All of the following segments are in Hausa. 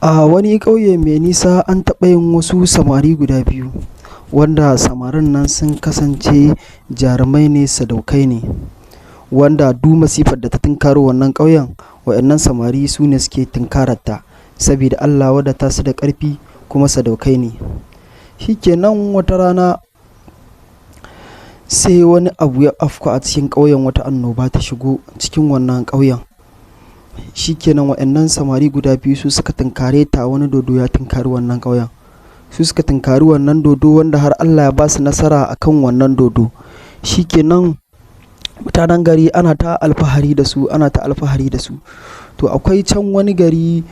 A wani ƙauye mai nisa an taɓa yin wasu samari guda biyu, wanda samarin nan sun kasance jarumai ne, sadaukai ne, wanda duk masifar da ta tunkaro wannan ƙauyen, waɗannan samari su ne suke tunkararta, saboda Allah ya wadata su da ƙarfi kuma sadaukai ne. Shikenan wata rana sai wani abu ya afku a cikin ƙauyen, wata annoba ta shigo cikin wannan ƙauyen. Shikenan waɗannan samari guda biyu su suka tunkare ta, wani dodo ya tunkari wannan ƙauyen. Su suka tunkari wannan dodo, wanda har Allah ya ba su nasara akan wannan dodo. Shikenan mutanen gari ana ta alfahari da su, ana ta alfahari da su. To akwai can wani gari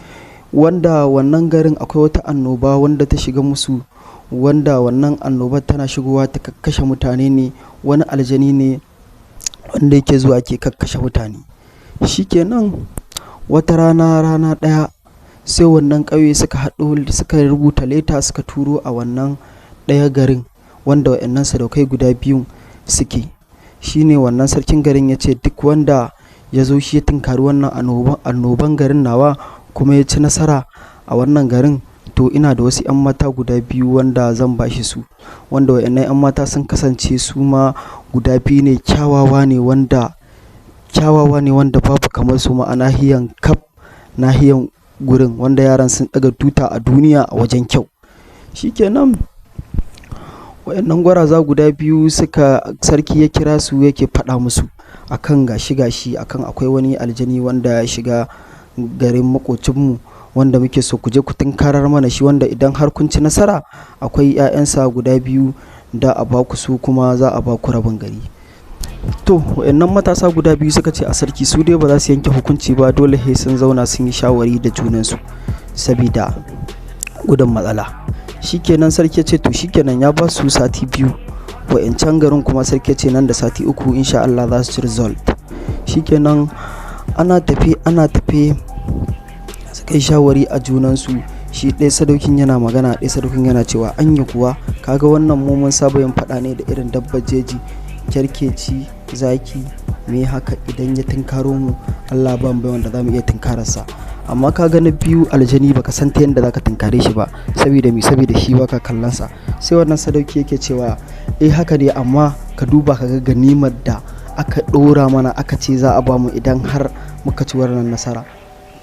wanda wannan garin akwai wata annoba wanda ta shiga musu, wanda wannan annobar tana shigowa ta kakkashe mutane ne, wani aljani ne wanda yake zuwa ke kakkashe mutane. Shikenan wata rana ɗaya sai wannan ƙauye suka haɗu, suka rubuta leta suka turo a wannan ɗaya garin wanda waɗannan sadaukai guda biyun suke. Shine wannan sarkin garin ya ce duk wanda ya zo shi ya tunkari wannan annoban garin nawa kuma ya ci nasara a wannan garin, to ina da wasu 'yan mata guda biyu wanda zan bashi su, wanda waɗannan 'yan mata sun kasance su ma guda biyu ne, kyawawa ne wanda babu kamar su ma a nahiyan gurin, wanda yaran sun ɗaga tuta a duniya a wajen kyau. Shikenan waɗannan gwaraza guda biyu sarki ya kira su, yake faɗa musu akan gashi akan akwai wani aljani wanda ya shiga garin makocinmu, wanda muke so ku je ku tunkarar mana shi, wanda idan har kun ci nasara akwai 'ya'yansa guda biyu da a baku su, kuma za a baku rabin gari. To waɗannan matasa guda biyu suka ce a sarki su dai ba za su yanke hukunci ba, dole sai sun zauna sun yi shawari da junansu sabida gudun matsala. Shikenan sarki ya ce to shikenan ya ba su sati biyu, wa'incan garin kuma sarki ya ce nan da sati uku insha Allah za su ci result. Shikenan ana tafe suka yi shawari a junansu. Shi ɗaya sadaukin yana magana, ɗaya sadaukin yana cewa anya kuwa kaga wannan mu mun saba yin faɗa ne da irin dabbar jeji, kyarkeci, zaki, me haka idan ya tunkaro mu Allah ba mu bai wanda za mu iya tunkararsa. Amma ka ga na biyu aljani baka san ta yadda zaka tunkare shi ba, saboda shi baka kallon sa. Sai wannan sadauki yake cewa haka ne, amma ka duba ka ga ganimar da aka ɗora mana, aka ce za a bamu idan har muka ci wannan nasara.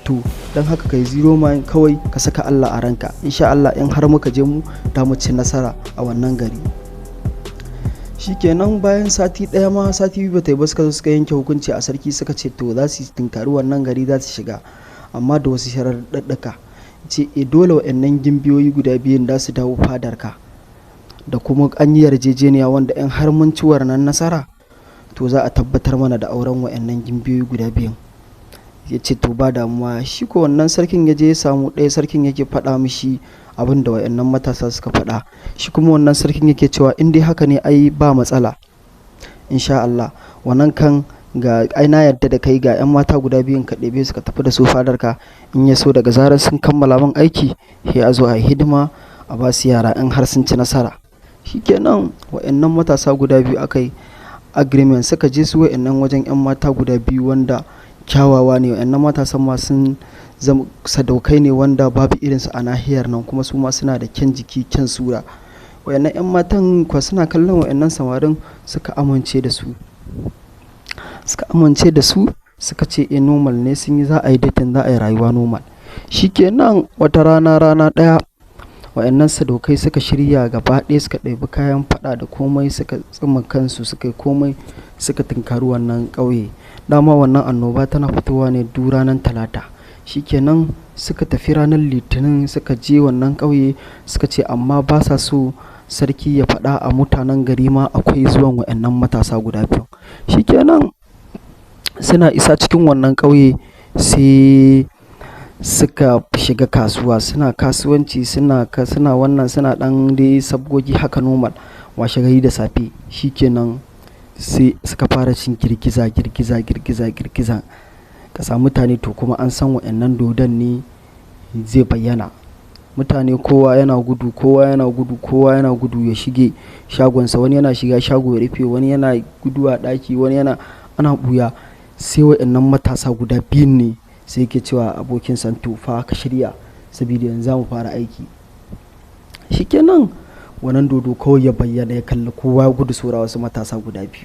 To don haka kai zero mind kawai ka saka Allah a ranka, insha Allah in har muka je mu da mu ci nasara a wannan gari. Shikenan bayan sati ɗaya ma sati biyu bata yi ba, suka yanke hukunci a sarki, suka ce to za su tunkari wannan gari, za su shiga amma da wasu sharaɗaɗɗaka. Ce dole waɗannan gimbiyoyi guda biyun da su dawo fadarka, da kuma an yi yarjejeniya wanda in har mun ci wannan nasara to za a tabbatar mana da auren waɗannan gimbiyoyi guda biyun. Ya ce to ba damuwa. Shi ko wannan sarkin ya je ya samu ɗaya sarkin yake faɗa mishi abin da waɗannan matasa suka faɗa. Shi kuma wannan sarkin yake cewa in dai haka ne ai ba matsala, insha Allah wannan kan ga ai na yarda da kai, ga 'yan mata guda biyun ka ɗebe suka tafi da su fadarka, in ya so daga zarar sun kammala min aiki sai a zo a yi hidima a ba su yara in har sun ci nasara. Shikenan waɗannan matasa guda biyu aka yi agreement, suka je su waɗannan wajen 'yan mata guda biyu wanda kyawawa ne. Waɗannan matasan ma sun zama sadaukai ne wanda babu irinsu a nahiyar nan, kuma su ma suna da kyan jiki, kyan sura. Waɗannan 'yan matan kuwa suna kallon waɗannan samarin suka amince da su, suka ce normal ne, sun yi za a yi dating, za a yi rayuwa normal. Shikenan wata rana ɗaya waɗannan sadaukai suka shirya gaba ɗaya, suka ɗebi kayan faɗa da komai, suka tsima kansu, suka yi komai, suka tunkari wannan ƙauye. Dama wannan annoba tana fitowa ne duk ranar talata. Shikenan suka tafi ranar litinin, suka je wannan ƙauye, suka ce amma ba sa so sarki ya faɗa a mutanen gari ma akwai zuwan waɗannan matasa guda biyu. Shikenan suna isa cikin wannan ƙauye sai suka shiga kasuwa, suna kasuwanci, suna ɗan dai sabgogi haka normal. Washe gari da safe shikenan sai suka fara cin girgiza, kasa mutane. To kuma an san waɗannan dodon ne zai bayyana, mutane kowa yana gudu ya shige shagonsa, wani yana shiga shago ya rufe, wani yana gudu a ɗaki, wani ana ɓuya. Sai waɗannan matasa guda biyun ne sai yake cewa abokin sa to fa ka shirya, saboda yanzu za mu fara aiki. Shikenan wannan dodo kawai ya bayyana ya kalli kowa ya gudu saura wasu matasa guda biyu.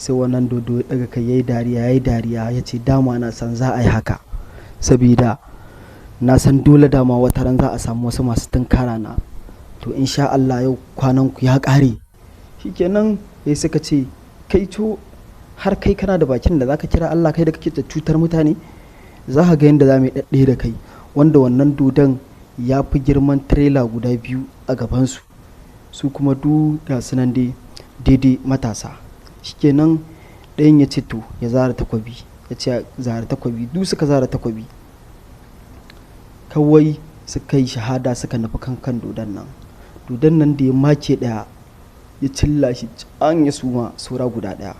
Sai wannan dodo ya daga kai yayi dariya ya ce dama na san za a yi haka, saboda na san dole dama wata ran za a samu wasu masu tunkara na, to insha Allah yau kwanan ku ya ƙare. Shikenan sai suka ce kai to har kai kana da bakin da zaka kira Allah, kai da kake da cutar mutane, za ka ga yadda za mu yi ɗaɗɗe da kai. Wanda wannan dodon ya fi girman tirela guda biyu a gabansu, su kuma ga su nan daidai matasa. Shikenan ɗayan ya ce to ya zara takwabi, ya ce zara takwabi, suka zara takwabi kawai suka yi shahada, suka nufi kan dodon nan da ya make ɗaya ya cilla shi can ya suma saura guda ɗaya.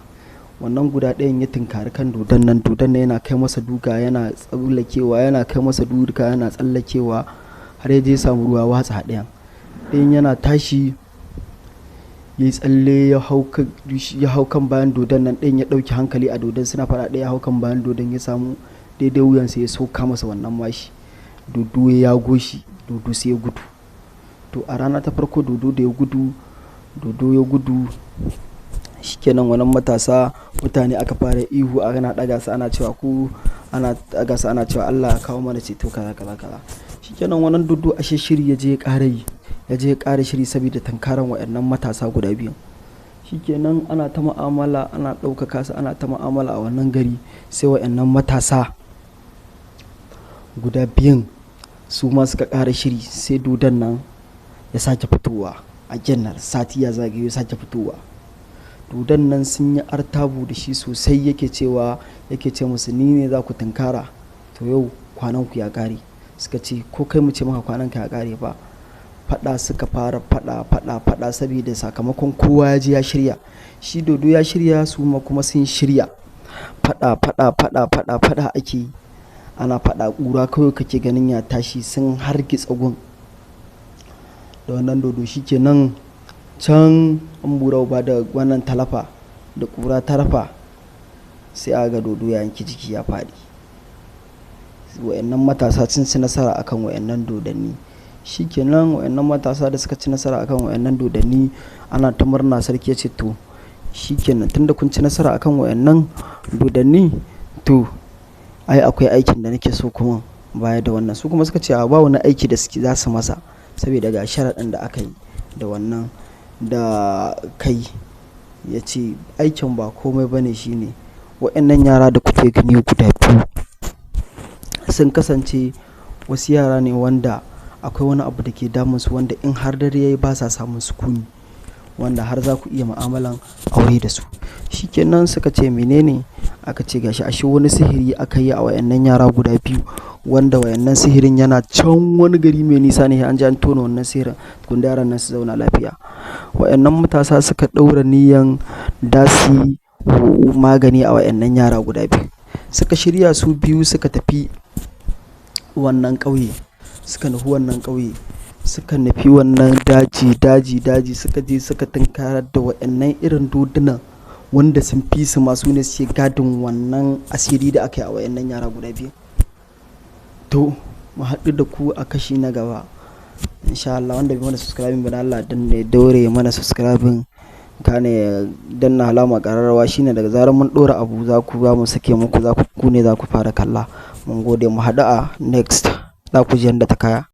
Wannan guda ɗayan ya tunkari kan dodon nan yana kai masa duka, yana tsallakewa, yana kai masa duka, yana tsallakewa har ya je samu ruwa watsa ɗayan yana tashi ya yi tsalle ya hau kan bayan dodon nan. Ɗayan ya ɗauki hankali a dodon, suna faɗa, ɗaya ya hau kan bayan dodon ya samu daidai wuyansa ya sauka masa wannan mashi. Dodo ya yago shi, dodo sai ya gudu. To a rana ta farko dodo ya gudu. Shikenan wannan matasa mutane aka fara ihu, ana ɗaga su ana cewa ana ɗaga su ana cewa Allah ya kawo mana ceto kaza. Shikenan wannan dodo ashe shiri ya je ya ƙara shiri saboda tankaran waɗannan matasa guda biyu. Shikenan ana ta mu'amala, ana ɗaukaka su, ana ta mu'amala a wannan gari. Sai waɗannan matasa guda biyun su ma suka ƙara shiri. Sai dodon nan ya sake fitowa a jannar, sati ya zagayo ya sake fitowa. Dodon nan sun yi artabu da shi sosai, yake ce musu ni ne za ku tunkara, to yau kwanan ku ya ƙare. Suka ce ko kai mu ce maka kwanan ka ya ƙare ba. Faɗa suka fara faɗa saboda sakamakon kowa ya je ya shirya. Shi dodo ya shirya, su ma kuma sun shirya. Faɗa ake yi, ana faɗa, ƙura kawai kake ganin ya tashi, sun hargitsa gun da wannan dodo. Shikenan can an bura ba da wannan talafa da ƙura tarafa, sai a ga dodo ya yanki jiki ya faɗi. Wayannan matasa sun ci nasara akan wayannan dodanni. Shikenan wayannan matasa da suka ci nasara akan wayannan dodanni ana ta murna. Sarki ya ce to shikenan tunda kun ci nasara akan wayannan dodanni, to ai akwai aikin da nake so kuma baya da wannan. Su kuma suka ce a ba wani aiki da suke za su masa, saboda ga sharaɗin da aka yi da wannan da kai. Ya ce aikin ba komai bane, shine wayannan yara da kuke gani guda biyu sun kasance wasu yara ne wanda akwai wani abu da ke damunsu, wanda in har dare yayi ba sa samun sukuni, wanda har za ku iya mu'amalan aure da su. Shikenan suka ce menene, aka ce gashi ashe wani sihiri aka yi a wayannan yara guda biyu, wanda wayannan sihirin yana can wani gari mai nisa ne, an je an tona wannan sihirin kun da yaran nan su zauna lafiya. Wayannan matasa suka ɗaura niyan da su magani a wayannan yara guda biyu. Suka shirya su biyu suka tafi wannan ƙauye, suka nufi wannan daji, suka je suka tunkarar da wayannan irin dodunan wanda sun fi su masu ne suke gadin wannan asiri da aka yi a wayannan yara guda biyu. To mu haɗu da ku a kashi na gaba insha Allah. Wanda bai mana subscribing ba, Allah dan ne daure mana subscribing, kane danna alama ƙararrawa, shine daga zarar mun ɗora abu za mu sake muku, ku ne za ku fara kalla. Mun gode, mu haɗu a next, za ku ji yadda ta kaya.